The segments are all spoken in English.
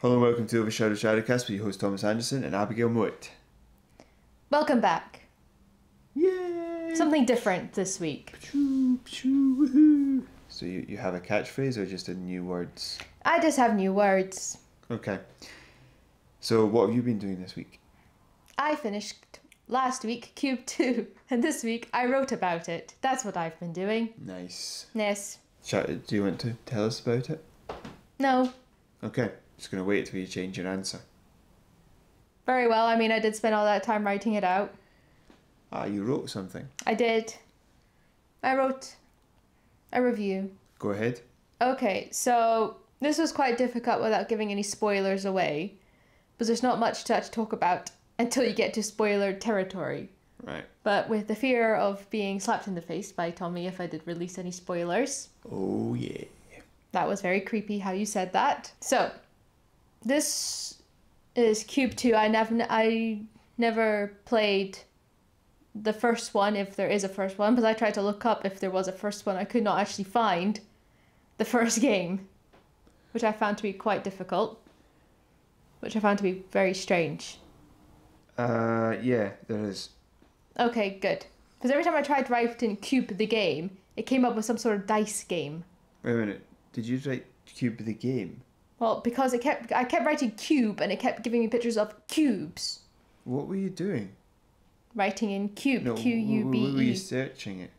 Hello and welcome to OverShadow ShadowCast with your host Thomas Anderson and Abigail Moat. Welcome back. Yay! Something different this week. Woohoo! So you have a catchphrase or just a new words? I just have new words. Okay. So what have you been doing this week? I finished last week Qube 2, and this week I wrote about it. That's what I've been doing. Nice. Yes. Do you want to tell us about it? No. Okay. Just going to wait till you change your answer. Very well. I mean, I did spend all that time writing it out. Ah, you wrote something. I did. I wrote a review. Go ahead. Okay, so this was quite difficult without giving any spoilers away, because there's not much to actually talk about until you get to spoiler territory. Right. But with the fear of being slapped in the face by Tommy if I did release any spoilers. Oh yeah. That was very creepy how you said that. So, this is Qube 2. I never played the first one, if there is a first one, because I tried to look up if there was a first one. I could not actually find the first game, which I found to be quite difficult, which I found to be very strange. Yeah, there is. Okay, good. Because every time I tried to write in Qube the game, it came up with some sort of dice game. Wait a minute. Did you write Qube the game? Well, because I kept writing Qube and it kept giving me pictures of cubes. What were you doing? Writing in Qube, No, Q-U-B-E. where were you searching it?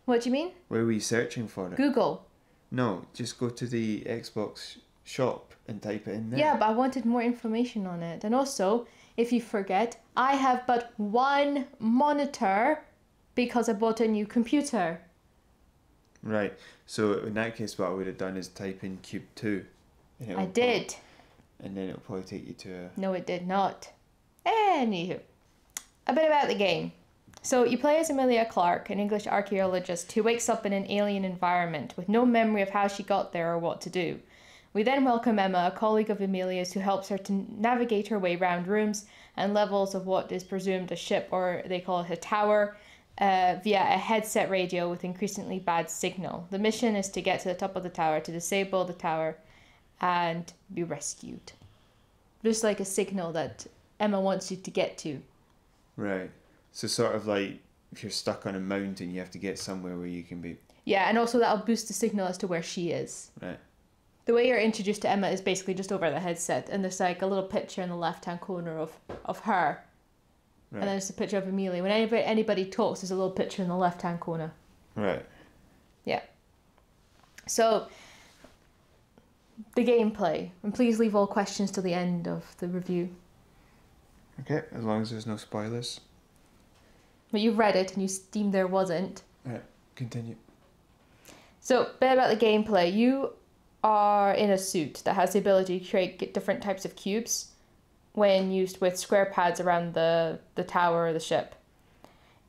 What do you mean? Where were you searching for it? Google. No, just go to the Xbox shop and type it in there. Yeah, but I wanted more information on it. And also, if you forget, I have but one monitor because I bought a new computer. Right. So in that case, what I would have done is type in Qube 2. I did. And then it'll probably take you to a... No, it did not. Anywho, a bit about the game. So you play as Emilia Clarke, an English archaeologist who wakes up in an alien environment with no memory of how she got there or what to do. We then welcome Emma, a colleague of Emilia's who helps her to navigate her way around rooms and levels of what is presumed a ship, or they call it a tower, via a headset radio with increasingly bad signal. The mission is to get to the top of the tower, to disable the tower, and be rescued. Just like a signal that Emma wants you to get to. Right. So sort of like if you're stuck on a mountain, you have to get somewhere where you can be... Yeah, and also that'll boost the signal as to where she is. Right. The way you're introduced to Emma is basically just over the headset, and there's like a little picture in the left-hand corner of her. Right. And then there's a picture of Emilia. When anybody talks, there's a little picture in the left-hand corner. Right. Yeah. So, the gameplay. And please leave all questions till the end of the review. Okay, as long as there's no spoilers. But you've read it and you deemed there wasn't. Right, continue. So, a bit about the gameplay. You are in a suit that has the ability to create different types of cubes when used with square pads around the tower or the ship.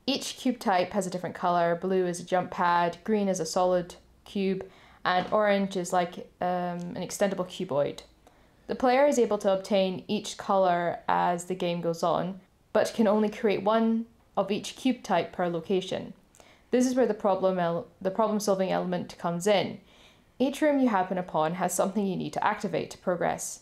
Each cube type has a different color. Blue is a jump pad, green is a solid cube, and orange is like an extendable cuboid. The player is able to obtain each color as the game goes on, but can only create one of each cube type per location. This is where the problem-solving element comes in. Each room you happen upon has something you need to activate to progress,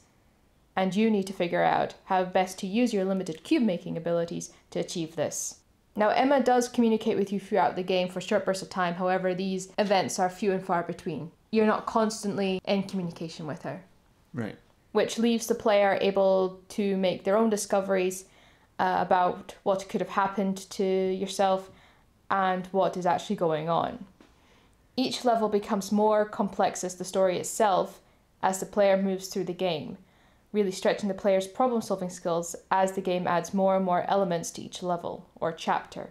and you need to figure out how best to use your limited cube-making abilities to achieve this. Now, Emma does communicate with you throughout the game for short bursts of time, however, these events are few and far between. You're not constantly in communication with her. Right. Which leaves the player able to make their own discoveries about what could have happened to yourself and what is actually going on. Each level becomes more complex as the story itself as the player moves through the game, really stretching the player's problem-solving skills as the game adds more and more elements to each level, or chapter.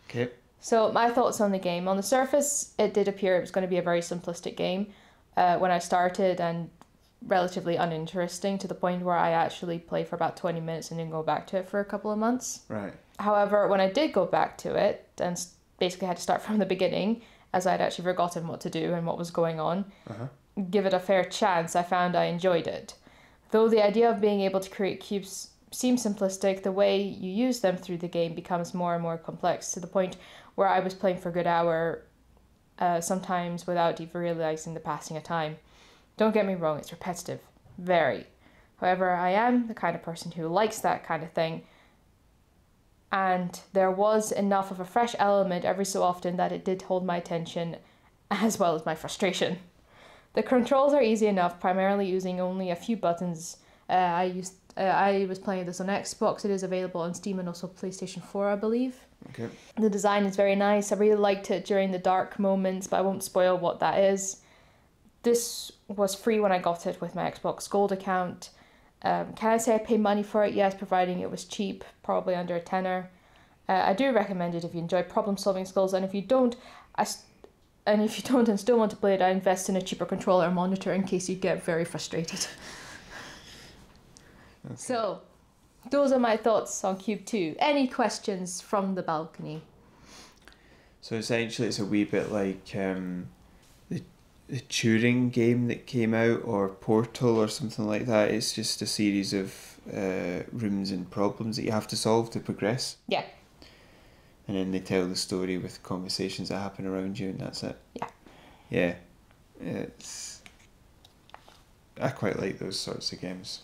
Okay. So my thoughts on the game. On the surface, it did appear it was going to be a very simplistic game when I started, and relatively uninteresting to the point where I actually played for about 20 minutes and didn't go back to it for a couple of months. Right. However, when I did go back to it, and basically had to start from the beginning, as I'd actually forgotten what to do and what was going on, give it a fair chance, I found I enjoyed it. Though the idea of being able to create cubes seems simplistic, the way you use them through the game becomes more and more complex, to the point where I was playing for a good hour, sometimes without even realizing the passing of time. Don't get me wrong, it's repetitive. Very. However, I am the kind of person who likes that kind of thing. And there was enough of a fresh element every so often that it did hold my attention, as well as my frustration. The controls are easy enough, primarily using only a few buttons. I was playing this on Xbox. It is available on Steam and also PlayStation 4, I believe. Okay. The design is very nice. I really liked it during the dark moments, but I won't spoil what that is. This was free when I got it with my Xbox Gold account. Can I say I paid money for it? Yes, providing it was cheap, probably under a tenner. I do recommend it if you enjoy problem-solving skills, and if you don't, and still want to play it, I invest in a cheaper controller or monitor in case you get very frustrated. Okay. So, those are my thoughts on Qube 2. Any questions from the balcony? So essentially it's a wee bit like the Turing game that came out, or Portal or something like that. It's just a series of rooms and problems that you have to solve to progress. Yeah. And then they tell the story with conversations that happen around you, and that's it. Yeah. Yeah. I quite like those sorts of games.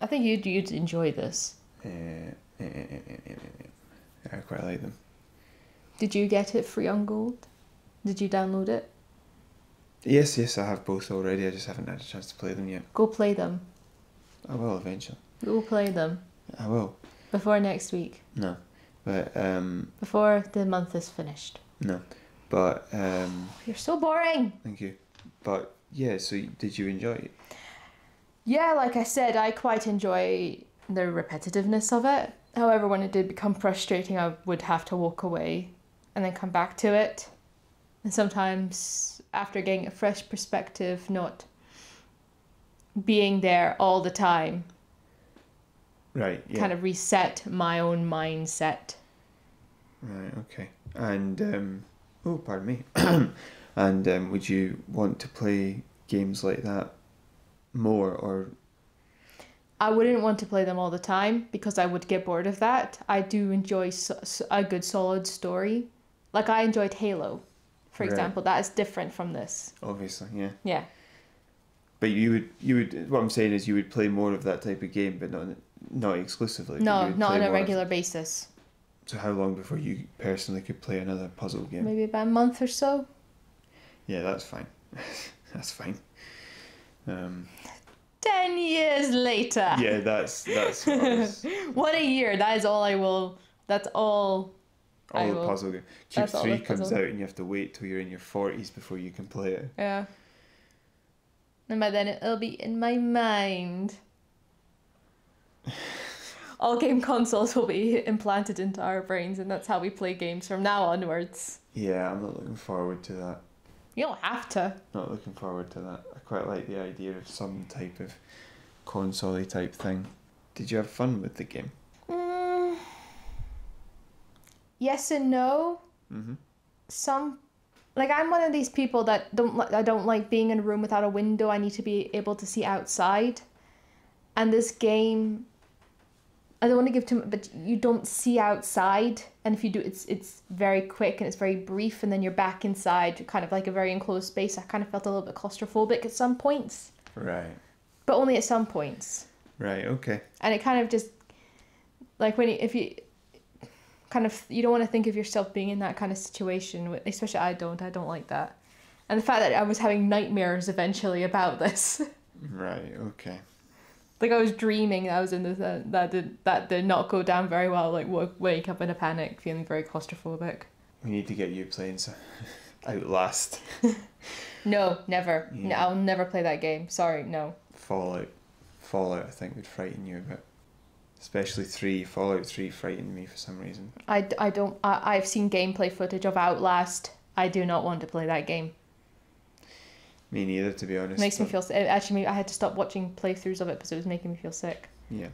I think you'd enjoy this. I quite like them. Did you get it free on Gold? Did you download it? Yes, I have both already. I just haven't had a chance to play them yet. Go play them. I will eventually. Go play them. I will. Before next week. No. But before the month is finished. No. But you're so boring. Thank you. But yeah, so did you enjoy it? Yeah, like I said, I quite enjoy the repetitiveness of it. However, when it did become frustrating, I would have to walk away and then come back to it. And sometimes, after getting a fresh perspective, not being there all the time, right, yeah, kind of reset my own mindset. Right, okay. And oh, pardon me. And would you want to play games like that more, or? I wouldn't want to play them all the time because I would get bored of that. I do enjoy a good solid story. Like I enjoyed Halo, for example. That is different from this. Obviously, yeah. Yeah. But you would. What I'm saying is, you would play more of that type of game, but not exclusively. No, not on a regular basis. So how long before you personally could play another puzzle game? Maybe about a month or so. Yeah, that's fine. That's fine. 10 years later. Yeah, that's what I was... What a year. That is all I will... That's all the puzzle game. Qube 3 comes out and you have to wait till you're in your 40s before you can play it. Yeah. And by then it'll be in my mind. All game consoles will be implanted into our brains, and that's how we play games from now onwards. Yeah, I'm not looking forward to that. You don't have to. Not looking forward to that. I quite like the idea of some type of console-y type thing. Did you have fun with the game? Yes and no. Mm-hmm. I'm one of these people that I don't like being in a room without a window. I need to be able to see outside. And this game, I don't want to give too much, but you don't see outside. And if you do, it's very quick and it's very brief, and then you're back inside, kind of like a very enclosed space. I kind of felt a little bit claustrophobic at some points. Right. But only at some points. Right, okay. And it kind of just, like if you kind of, you don't want to think of yourself being in that kind of situation, especially I don't like that. And the fact that I was having nightmares eventually about this. Right, okay. Like I was dreaming that I was in this, that did not go down very well, like wake up in a panic, feeling very claustrophobic. We need to get you playing Outlast. No, never. Yeah. No, I'll never play that game. Sorry, no. Fallout, I think, would frighten you a bit. Especially 3. Fallout 3 frightened me for some reason. I've seen gameplay footage of Outlast. I do not want to play that game. Me neither, to be honest. Makes me feel sick. Actually, I had to stop watching playthroughs of it because it was making me feel sick. Yeah.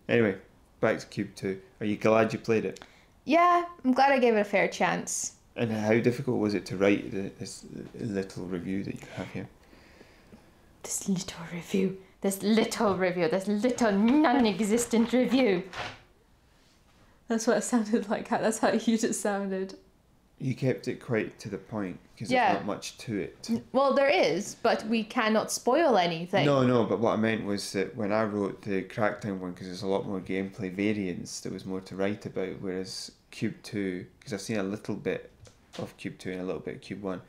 Anyway, back to Qube 2. Are you glad you played it? Yeah, I'm glad I gave it a fair chance. And how difficult was it to write this little review that you have here? This little non-existent review. That's what it sounded like. That's how you just sounded. You kept it quite to the point because Yeah. there's not much to it. Well, there is, but we cannot spoil anything. No, but what I meant was that when I wrote the Crackdown one, because there's a lot more gameplay variance, there was more to write about, whereas Qube 2, because I've seen a little bit of Qube 2 and a little bit of Qube 1,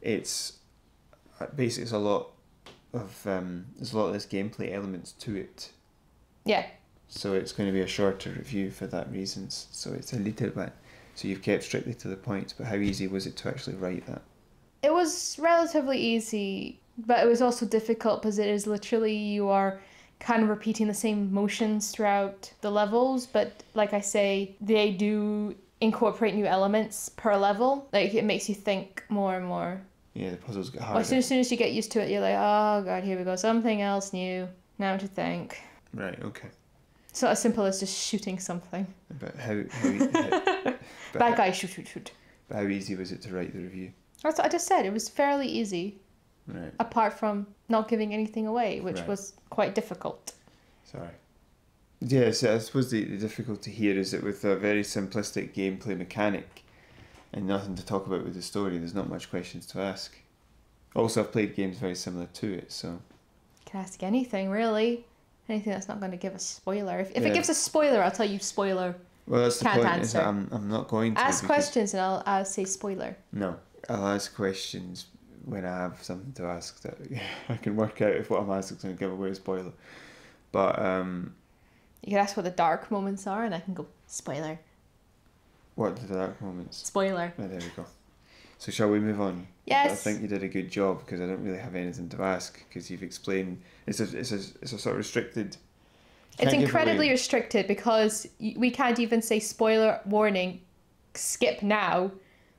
it's basically there's a lot of this gameplay elements to it. Yeah. So it's going to be a shorter review for that reasons. So it's a little bit. So you've kept strictly to the point, but how easy was it to actually write that? It was relatively easy, but it was also difficult because it is literally you are kind of repeating the same motions throughout the levels, but like I say, they do incorporate new elements per level. Like it makes you think more and more. Yeah, the puzzles get harder. Well, as soon as you get used to it, you're like, oh god, here we go, something else new. Now to think. Right, okay. It's not as simple as just shooting something. But how Bad guy, shoot. But how easy was it to write the review? That's what I just said. It was fairly easy. Right. Apart from not giving anything away, which Right. was quite difficult. Sorry. Yeah, so I suppose the difficulty here is that with a very simplistic gameplay mechanic and nothing to talk about with the story, there's not much questions to ask. Also, I've played games very similar to it, so... You can ask anything, really. Anything that's not going to give a spoiler. If Yeah. it gives a spoiler, I'll tell you spoiler. Well, that's the Can't point, is that answer. I'm not going to... Ask because- questions and I'll say spoiler. No, I'll ask questions when I have something to ask that I can work out if what I'm asking is going to give away a spoiler. But, You can ask what the dark moments are and I can go, spoiler. what are the dark moments? Spoiler. Oh, there we go. So shall we move on? Yes. I think you did a good job because I don't really have anything to ask because you've explained it's a sort of restricted. It's can't give incredibly away- restricted because we can't even say spoiler warning, skip now,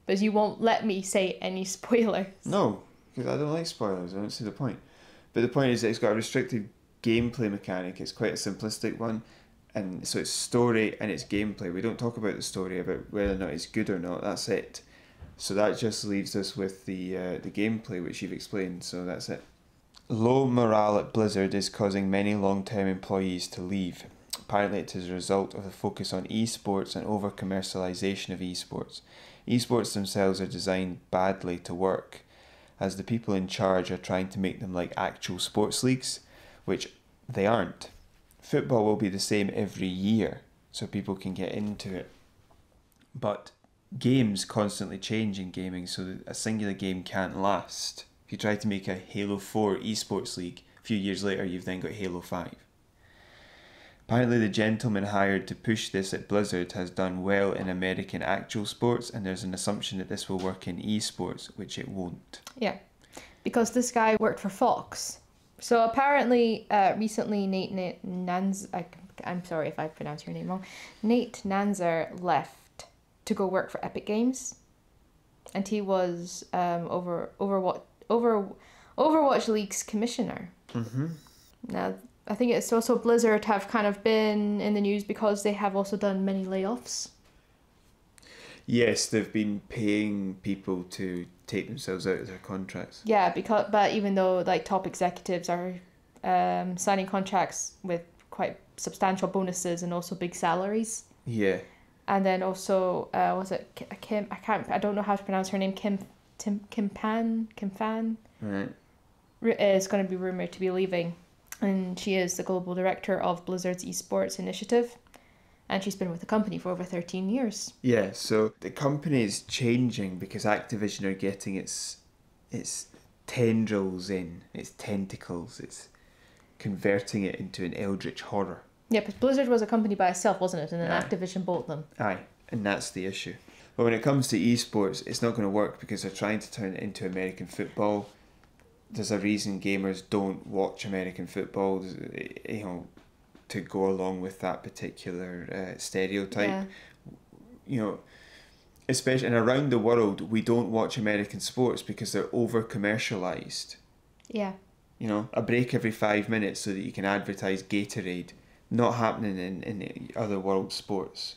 but you won't let me say any spoilers. No, because I don't like spoilers. I don't see the point. But the point is that it's got a restricted gameplay mechanic. It's quite a simplistic one, and so it's story and it's gameplay. We don't talk about the story, about whether or not it's good or not. That's it. So that just leaves us with the gameplay, which you've explained. So that's it. Low morale at Blizzard is causing many long-term employees to leave. Apparently it is a result of the focus on esports and over-commercialization of esports. Esports themselves are designed badly to work, as the people in charge are trying to make them like actual sports leagues, which they aren't. Football will be the same every year, so people can get into it. But games constantly change in gaming, so that a singular game can't last. If you try to make a Halo 4 esports league, a few years later you've then got Halo 5. Apparently the gentleman hired to push this at Blizzard has done well in American actual sports, and there's an assumption that this will work in esports, which it won't. Yeah, because this guy worked for Fox. So apparently, recently Nate Nanzer, I'm sorry if I pronounced your name wrong, Nate Nanzer left to go work for Epic Games, and he was Overwatch League's commissioner. Mm-hmm. Now, I think it's also Blizzard have kind of been in the news because they have also done many layoffs. Yes, they've been paying people to take themselves out of their contracts. Yeah, but even though like top executives are signing contracts with quite substantial bonuses and also big salaries. Yeah. And then also was it Kim? I don't know how to pronounce her name. Kim Fan. Right. Is going to be rumored to be leaving, and she is the global director of Blizzard's Esports initiative, and she's been with the company for over 13 years. Yeah, so the company is changing because Activision are getting its tendrils in, its tentacles, it's converting it into an eldritch horror. Yeah, but Blizzard was a company by itself, wasn't it? And then Aye. Activision bought them. Aye, and that's the issue. But when it comes to esports, it's not going to work because they're trying to turn it into American football. There's a reason gamers don't watch American football, to go along with that particular stereotype. Yeah. You know, especially and around the world, we don't watch American sports because they're over commercialized. Yeah. You know, a break every 5 minutes so that you can advertise Gatorade. Not happening in the other world sports.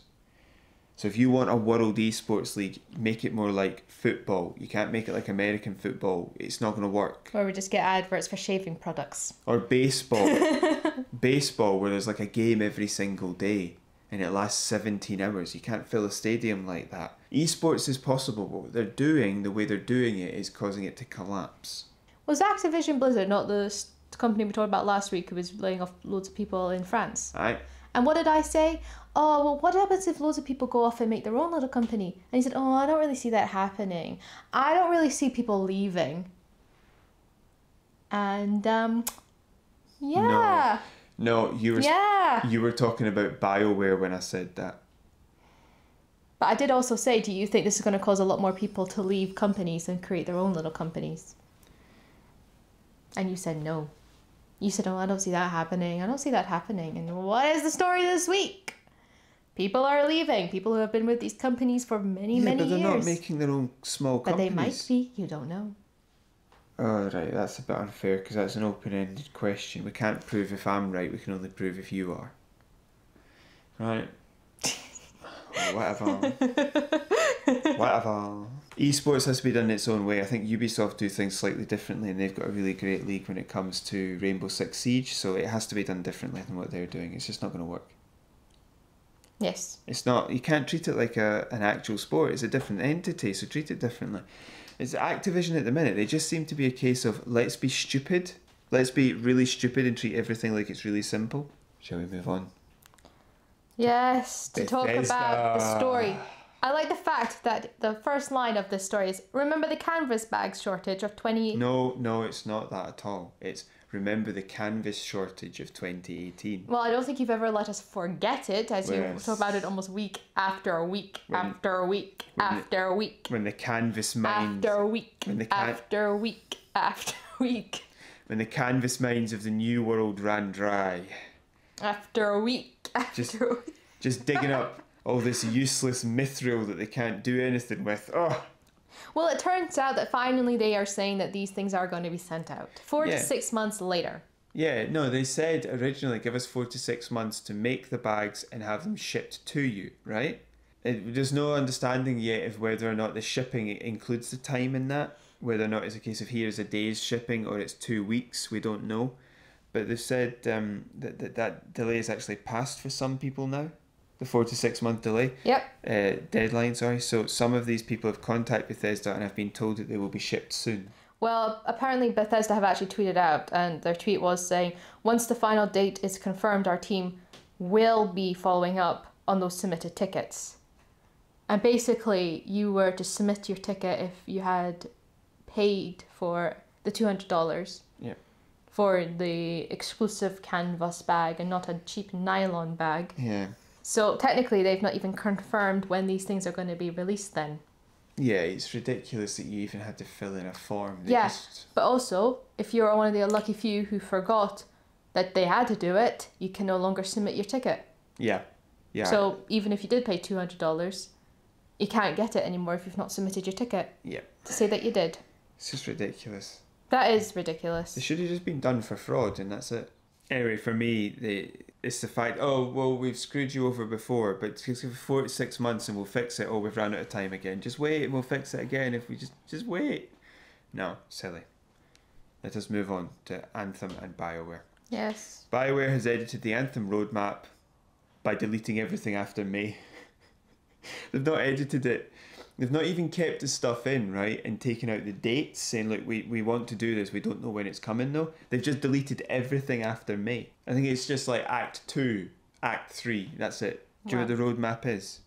So if you want a world esports league, make it more like football. You can't make it like American football. It's not going to work. Or we just get adverts for shaving products. Or baseball. Baseball, where there's like a game every single day. and it lasts 17 hours. You can't fill a stadium like that. Esports is possible, but what they're doing, the way they're doing it, is causing it to collapse. Was Activision Blizzard not the company we talked about last week who was laying off loads of people in France? Aye. And what did I say? Oh, well, what happens if loads of people go off and make their own little company? And he said, oh, I don't really see that happening. I don't really see people leaving. And, yeah. No, you were talking about BioWare when I said that. But I did also say, do you think this is going to cause a lot more people to leave companies and create their own little companies? And you said no. You said, oh, I don't see that happening. I don't see that happening. And what is the story this week? People are leaving. People who have been with these companies for many years. But they're not making their own small companies. But they might be. You don't know. Oh, right. That's a bit unfair because that's an open-ended question. We can't prove if I'm right. We can only prove if you are. Right. Oh, whatever. Whatever. Esports has to be done in its own way. I think Ubisoft do things slightly differently, and they've got a really great league when it comes to Rainbow Six Siege, so it has to be done differently than what they're doing. It's just not going to work. Yes. It's not. You can't treat it like an actual sport. It's a different entity, so treat it differently. It's Activision at the minute. They just seem to be a case of let's be stupid. Let's be really stupid and treat everything like it's really simple. Shall we move on? Yes, to Bethesda. talk about the story. I like the fact that the first line of this story is, remember the canvas bags shortage of 20... No, it's not that at all. It's remember the canvas shortage of 2018. Well, I don't think you've ever let us forget it, as you talk about it almost week after week after a week after a week. When the canvas mines... After a week after a week after a week. When the canvas mines of the New World ran dry. After a week after a week. Just digging up all this useless mithril that they can't do anything with. Oh. Well, it turns out that finally they are saying that these things are going to be sent out 4 to 6 months later. Yeah, no, they said originally give us 4 to 6 months to make the bags and have them shipped to you, right? There's no understanding yet of whether or not the shipping includes the time in that, whether or not it's a case of here's a day's shipping or it's 2 weeks, we don't know. But they've said that delay is actually passed for some people now. The 4 to 6 month delay. Yep. Deadline, sorry. So some of these people have contacted Bethesda and have been told that they will be shipped soon. Well, apparently Bethesda have actually tweeted out, and their tweet was saying, once the final date is confirmed, our team will be following up on those submitted tickets. And basically, you were to submit your ticket if you had paid for the $200. Yeah. For the exclusive canvas bag and not a cheap nylon bag. Yeah. So technically they've not even confirmed when these things are going to be released then. Yeah, it's ridiculous that you even had to fill in a form. But also, if you're one of the unlucky few who forgot that they had to do it, you can no longer submit your ticket. Yeah. So even if you did pay $200, you can't get it anymore if you've not submitted your ticket. Yeah. To say that you did. It's just ridiculous. That is ridiculous. It should have just been done for fraud and that's it. Anyway, for me, it's the fact, oh, well, we've screwed you over before, but just give 4 to 6 months and we'll fix it. Oh, we've run out of time again. Just wait and we'll fix it again if we just wait. No, silly. Let us move on to Anthem and Bioware. Yes. Bioware has edited the Anthem roadmap by deleting everything after May. They've not edited it. They've not even kept the stuff in, right, and taken out the dates, saying, look, we want to do this, we don't know when it's coming, though. They've just deleted everything after May. I think it's just like Act 2, Act 3, that's it. Do you know what the roadmap is?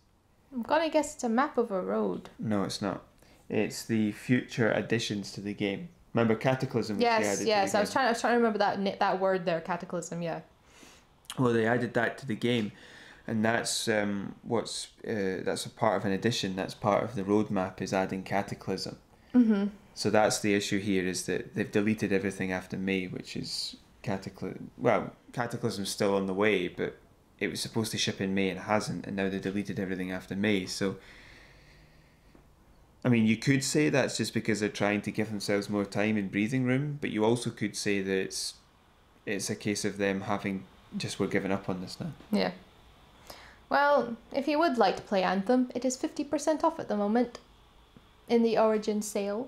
I'm going to guess it's a map of a road. No, it's not. It's the future additions to the game. Remember Cataclysm? Yes. I was trying to remember that word there, Cataclysm, yeah. Well, they added that to the game. And that's that's a part of an addition. That's part of the roadmap is adding Cataclysm. Mm-hmm. So that's the issue here is that they've deleted everything after May, which is Cataclysm. Well, Cataclysm's still on the way, but it was supposed to ship in May and hasn't, and now they deleted everything after May. So, I mean, you could say that's just because they're trying to give themselves more time and breathing room, but you also could say that it's a case of them having we're giving up on this now. Yeah. Well, if you would like to play Anthem, it is 50% off at the moment in the Origin sale.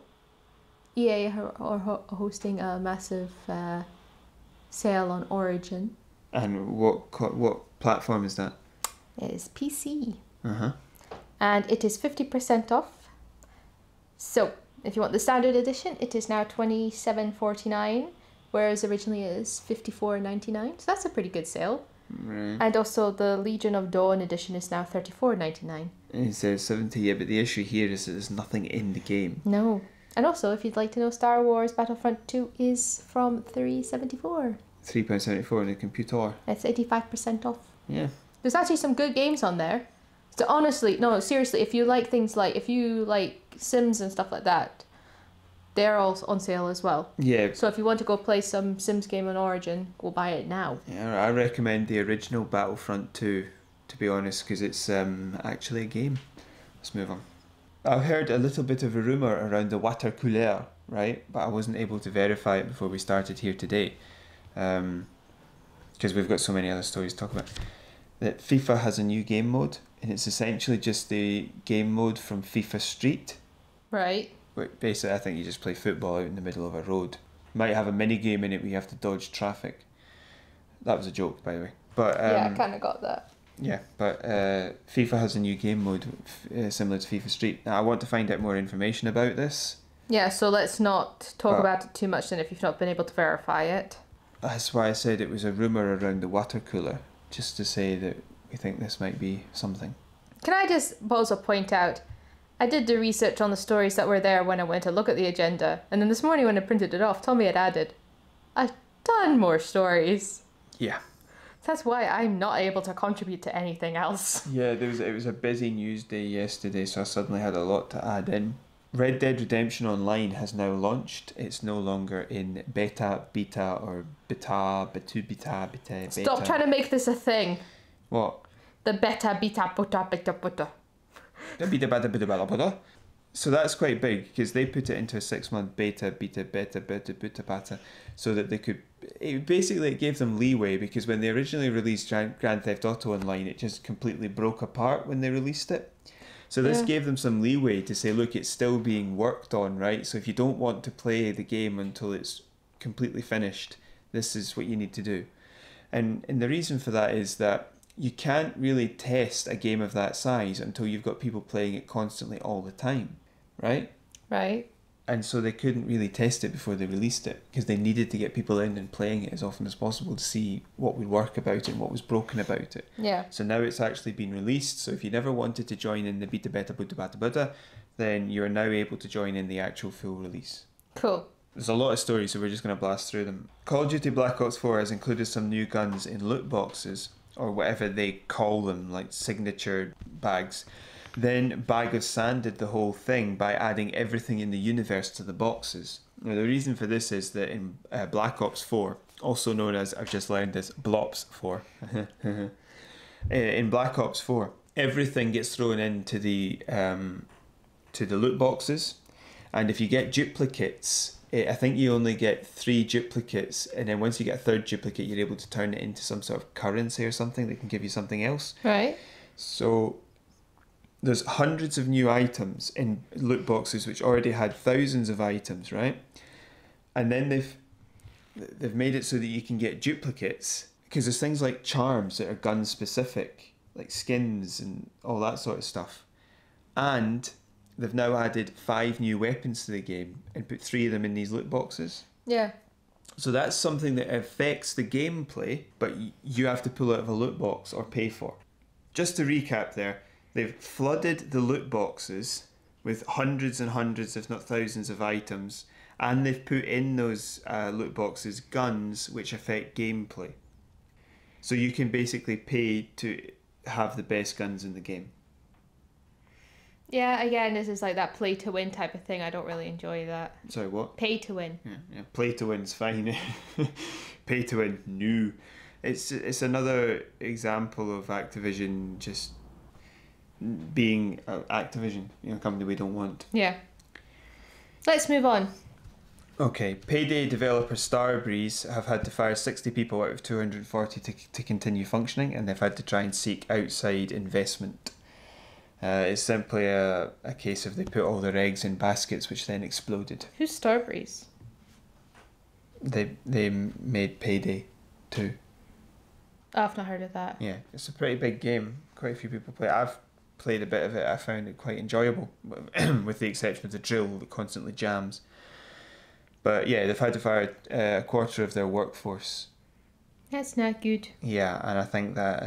EA are hosting a massive sale on Origin. And what platform is that? It is PC. Uh-huh. And it is 50% off. So, if you want the standard edition, it is now $27.49, whereas originally it was $54.99. So that's a pretty good sale. Right. And also the Legion of Dawn edition is now $34.99. It says 70, yeah, but the issue here is that there's nothing in the game. No. And also, if you'd like to know, Star Wars Battlefront 2 is from $3.74. £3.74 on the computer. It's 85% off. Yeah. There's actually some good games on there. So honestly, no, seriously, if you like things like, if you like Sims and stuff like that, they're all on sale as well. Yeah. So if you want to go play some Sims game on Origin, go buy it now. Yeah, I recommend the original Battlefront 2, to be honest, because it's actually a game. Let's move on. I've heard a little bit of a rumour around the water cooler, right? But I wasn't able to verify it before we started here today. Because we've got so many other stories to talk about. That FIFA has a new game mode, and it's essentially just the game mode from FIFA Street. Right. But basically, I think you just play football out in the middle of a road. Might have a mini game in it where you have to dodge traffic. That was a joke, by the way. But Yeah, I kind of got that. yeah, but FIFA has a new game mode similar to FIFA Street. Now, I want to find out more information about this. Yeah, so let's not talk about it too much then if you've not been able to verify it. That's why I said it was a rumour around the water cooler, just to say that we think this might be something. Can I just also point out, I did the research on the stories that were there when I went to look at the agenda, and then this morning when I printed it off, Tommy had added a ton more stories. Yeah. That's why I'm not able to contribute to anything else. Yeah, it was a busy news day yesterday, so I suddenly had a lot to add in. Red Dead Redemption Online has now launched. It's no longer in beta, or beta. Stop trying to make this a thing. What? The beta. So that's quite big, because they put it into a 6-month beta, so that they could... It gave them leeway, because when they originally released Grand Theft Auto Online, it just completely broke apart when they released it. So this gave them some leeway to say, look, it's still being worked on, right? So if you don't want to play the game until it's completely finished, this is what you need to do. And the reason for that is that you can't really test a game of that size until you've got people playing it constantly all the time, right? Right. And so they couldn't really test it before they released it, because they needed to get people in and playing it as often as possible to see what would work about it and what was broken about it. Yeah. So now it's actually been released. So if you never wanted to join in the beta, then you're now able to join in the actual full release. Cool. There's a lot of stories, so we're just going to blast through them. Call of Duty Black Ops 4 has included some new guns in loot boxes, or whatever they call them, like signature bags. Then Bag of Sand did the whole thing by adding everything in the universe to the boxes. Now the reason for this is that in Black Ops 4, also known as, I've just learned this, Blops 4, in Black Ops 4, everything gets thrown into the loot boxes, and if you get duplicates, I think you only get 3 duplicates, and then once you get a 3rd duplicate, you're able to turn it into some sort of currency or something that can give you something else. Right. So there's hundreds of new items in loot boxes which already had thousands of items, right? And then they've made it so that you can get duplicates, because there's things like charms that are gun specific, like skins and all that sort of stuff. And they've now added 5 new weapons to the game and put 3 of them in these loot boxes. Yeah. So that's something that affects the gameplay, but you have to pull out of a loot box or pay for. Just to recap there, they've flooded the loot boxes with hundreds and hundreds, if not thousands, of items, and they've put in those loot boxes guns which affect gameplay. So you can basically pay to have the best guns in the game. Yeah, again, this is like that play to win type of thing. I don't really enjoy that. Sorry, what? Pay to win. Yeah. Play to win's fine. Pay to win, no. It's another example of Activision just being Activision, a company we don't want. Yeah. Let's move on. Okay, Payday developer Starbreeze have had to fire 60 people out of 240 to continue functioning, and they've had to try and seek outside investment. It's simply a case of they put all their eggs in baskets which then exploded. Who's Starbreeze? They made Payday 2. I've not heard of that. Yeah, it's a pretty big game. Quite a few people play it. I've played a bit of it. I found it quite enjoyable, with the exception of the drill that constantly jams. But yeah, they've had to fire a quarter of their workforce. That's not good. Yeah, and I think that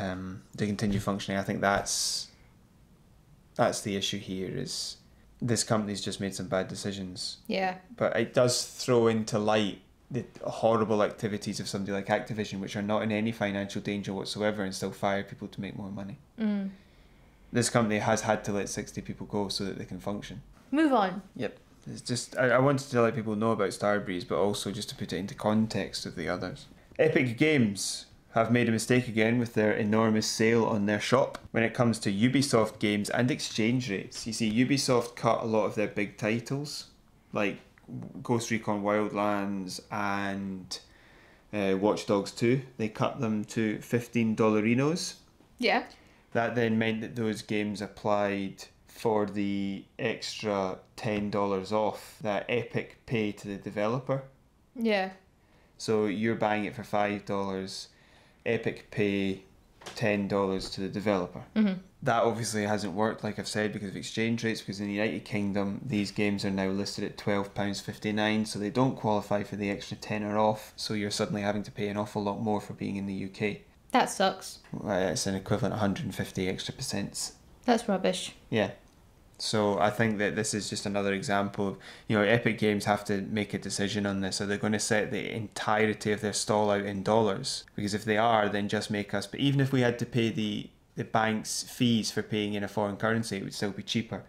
to continue functioning, I think that's the issue here, is this company's just made some bad decisions. Yeah. But it does throw into light the horrible activities of somebody like Activision, which are not in any financial danger whatsoever and still fire people to make more money. Mm. This company has had to let 60 people go so that they can function. Move on. Yep. It's just, I wanted to let people know about Starbreeze, but also just to put it into context of the others. Epic Games have made a mistake again with their enormous sale on their shop when it comes to Ubisoft games and exchange rates. You see, Ubisoft cut a lot of their big titles, like Ghost Recon Wildlands and Watch Dogs 2. They cut them to $15. Yeah. That then meant that those games applied for the extra $10 off that Epic pay to the developer. Yeah. So you're buying it for $5, Epic pay $10 to the developer. Mm-hmm. That obviously hasn't worked, like I've said, because of exchange rates, because in the United Kingdom these games are now listed at £12.59, so they don't qualify for the extra tenner off, so you're suddenly having to pay an awful lot more for being in the UK. That sucks. It's an equivalent of 150 extra percents. That's rubbish. Yeah. So I think that this is just another example of, Epic Games have to make a decision on this. Are they going to set the entirety of their stall out in dollars? Because if they are, then just make us... But even if we had to pay the bank's fees for paying in a foreign currency, it would still be cheaper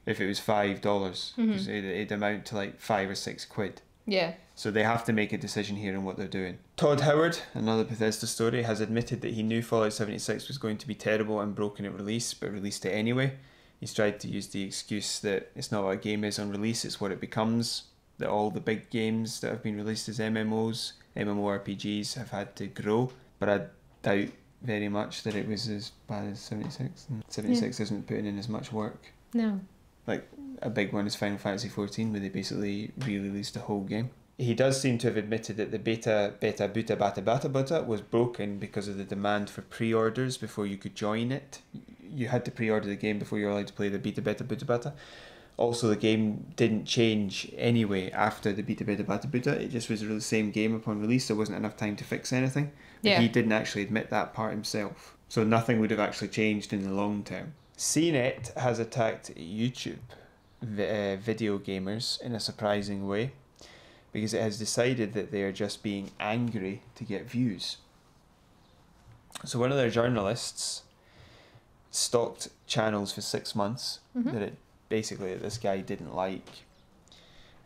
if it was $5. Mm-hmm. It'd amount to like £5 or £6. Yeah. So they have to make a decision here on what they're doing. Todd Howard, another Bethesda story, has admitted that he knew Fallout 76 was going to be terrible and broken at release, but released it anyway. He's tried to use the excuse that it's not what a game is on release, it's what it becomes. That all the big games that have been released as MMOs, MMORPGs, have had to grow. But I doubt very much that it was as bad as 76. And 76 isn't putting in as much work. No. Like, a big one is Final Fantasy XIV, where they basically re-released the whole game. He does seem to have admitted that the beta was broken because of the demand for pre-orders before you could join it. You had to pre-order the game before you were allowed to play the beta. Also, the game didn't change anyway after the beta. It just was the same game upon release. There wasn't enough time to fix anything. But he didn't actually admit that part himself. So nothing would have actually changed in the long term. CNET has attacked YouTube video gamers in a surprising way, because it has decided that they are just being angry to get views. So one of their journalists stalked channels for 6 months that this guy didn't like,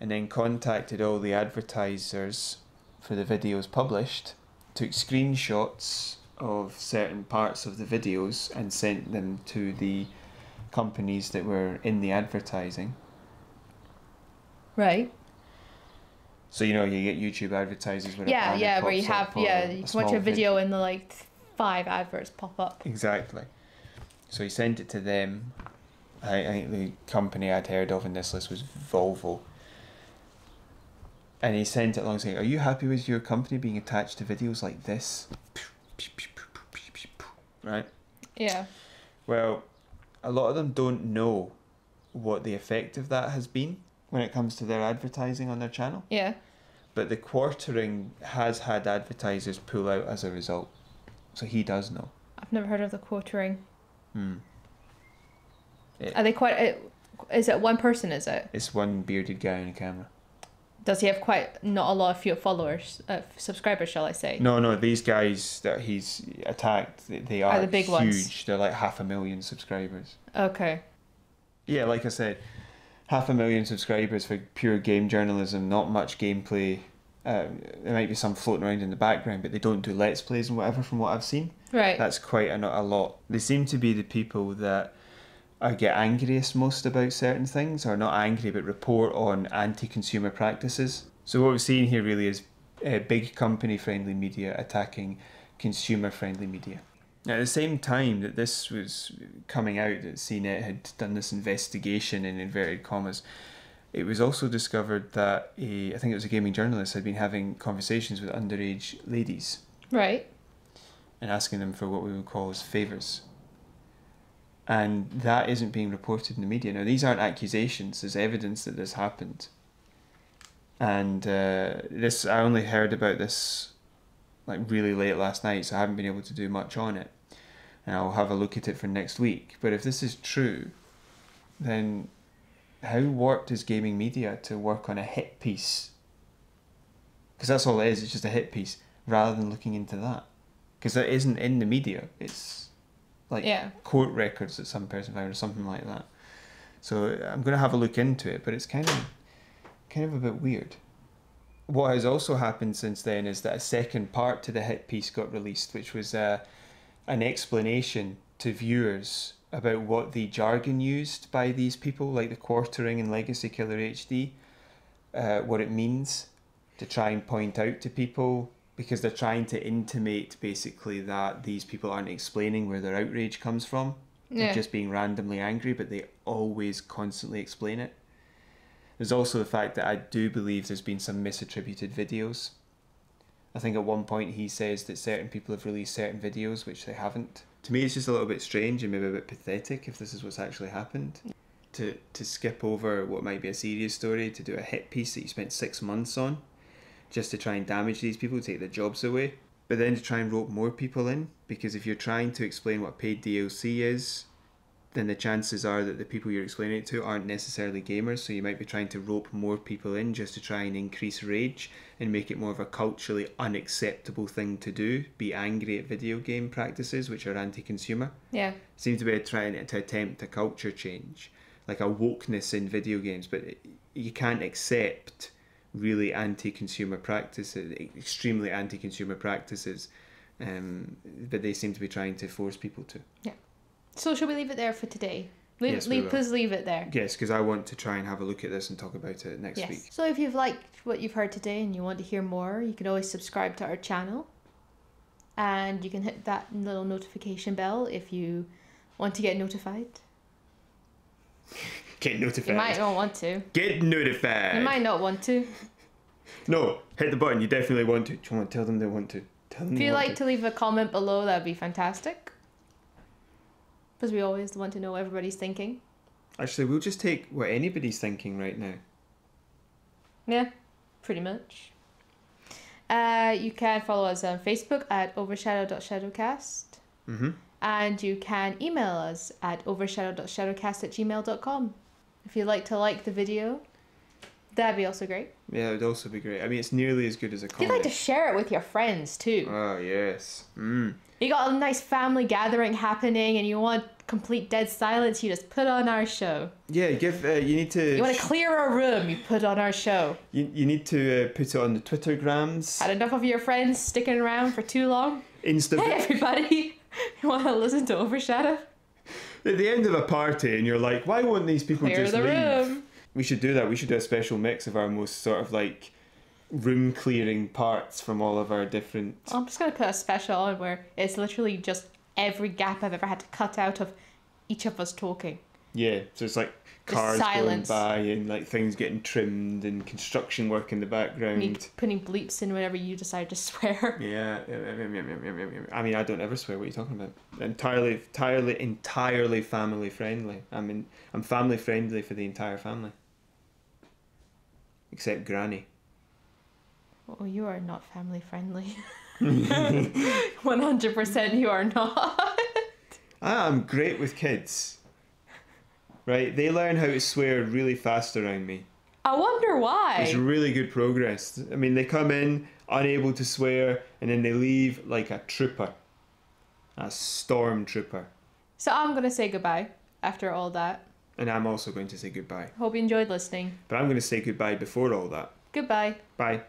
and then contacted all the advertisers for the videos published, took screenshots of certain parts of the videos and sent them to the companies that were in the advertising. Right. So you get YouTube advertisers where where you have you can watch a video and the 5 adverts pop up. Exactly. So he sent it to them. I think the company I'd heard of in this list was Volvo. And he sent it along saying, "Are you happy with your company being attached to videos like this?" Right? Yeah. Well, a lot of them don't know what the effect of that has been when it comes to their advertising on their channel. Yeah. But the quartering has had advertisers pull out as a result. So he does know. I've never heard of the quartering. Are they quite... Is it one person, is it? It's one bearded guy on a camera. Does he have not a lot of followers, subscribers, shall I say? No, these guys that he's attacked, they are the big huge. Ones. They're like 500,000 subscribers. Okay. Yeah, like I said, 500,000 subscribers for pure game journalism, not much gameplay. There might be some floating around in the background, but they don't do Let's Plays and whatever from what I've seen. Right. That's quite a lot. They seem to be the people that get angriest most about certain things, or not angry, but report on anti-consumer practices. So what we're seeing here really is big company-friendly media attacking consumer-friendly media. Now, at the same time that this was coming out, that CNET had done this investigation in inverted commas, it was also discovered that I think it was a gaming journalist, had been having conversations with underage ladies. Right. and asking them for what we would call as favours. And that isn't being reported in the media. Now, these aren't accusations. There's evidence that this happened. And I only heard about this like really late last night, so I haven't been able to do much on it. And I'll have a look at it for next week. But if this is true, then how warped is gaming media to work on a hit piece? Because that's all it is. It's just a hit piece, rather than looking into that. Because that isn't in the media. It's like court records that some person found or something like that. So I'm going to have a look into it, but it's kind of a bit weird. What has also happened since then is that a second part to the hit piece got released, which was an explanation to viewers about what the jargon used by these people, like the quartering and Legacy Killer HD, what it means, to try and point out to people, because they're trying to intimate basically that these people aren't explaining where their outrage comes from. They're just being randomly angry, but they always constantly explain it. There's also the fact that I do believe there's been some misattributed videos. I think at one point he says that certain people have released certain videos which they haven't. To me, it's just a little bit strange and maybe a bit pathetic if this is what's actually happened. To skip over what might be a serious story, to do a hit piece that you spent 6 months on, just to try and damage these people, take their jobs away. But then to try and rope more people in, because if you're trying to explain what paid DLC is, then the chances are that the people you're explaining it to aren't necessarily gamers, so you might be trying to rope more people in just to try and increase rage and make it more of a culturally unacceptable thing to do, be angry at video game practices which are anti-consumer. Yeah. Seems to be trying to attempt a culture change, like a wokeness in video games, but you can't accept really anti-consumer practices, extremely anti-consumer practices, but they seem to be trying to force people to. Yeah. So should we leave it there for today? Yes, please leave it there. Yes, because I want to try and have a look at this and talk about it next week. So if you've liked what you've heard today and you want to hear more, you can always subscribe to our channel. And you can hit that little notification bell if you want to get notified. Get notified. You might not want to. Get notified. You might not want to. No, hit the button. You definitely want to. Come on, tell them they want to. If you'd like to leave a comment below, that'd be fantastic. Because we always want to know what everybody's thinking. Actually, we'll just take what anybody's thinking right now. Yeah, pretty much. You can follow us on Facebook at overshadow.shadowcast. Mm-hmm. And you can email us at overshadow.shadowcast@gmail.com. If you'd like to like the video, that'd be also great. Yeah, it would also be great. I mean, it's nearly as good as a comic. If you'd like to share it with your friends too. Oh, yes. You got a nice family gathering happening and you want complete dead silence, you just put on our show. Yeah, you need to... You want to clear a room, you put on our show. You need to put it on the Twittergrams. Had enough of your friends sticking around for too long? Hey everybody, you want to listen to OverShadow? At the end of a party and you're like, why won't these people clear just the leave? Room. We should do that. We should do a special mix of our most sort of like room clearing parts from all of our different... I'm just going to put a special on where it's literally just every gap I've ever had to cut out of each of us talking. Yeah, so it's like cars going by and like things getting trimmed and construction work in the background. Me putting bleeps in whenever you decide to swear. Yeah. I mean, I don't ever swear. What are you talking about? Entirely family friendly. I'm family friendly for the entire family. Except Granny. Oh, you are not family friendly. 100% you are not. I'm great with kids. Right? They learn how to swear really fast around me. I wonder why. It's really good progress. I mean, they come in unable to swear and then they leave like a trooper. A stormtrooper. So I'm going to say goodbye after all that. And I'm also going to say goodbye. Hope you enjoyed listening. But I'm going to say goodbye before all that. Goodbye. Bye.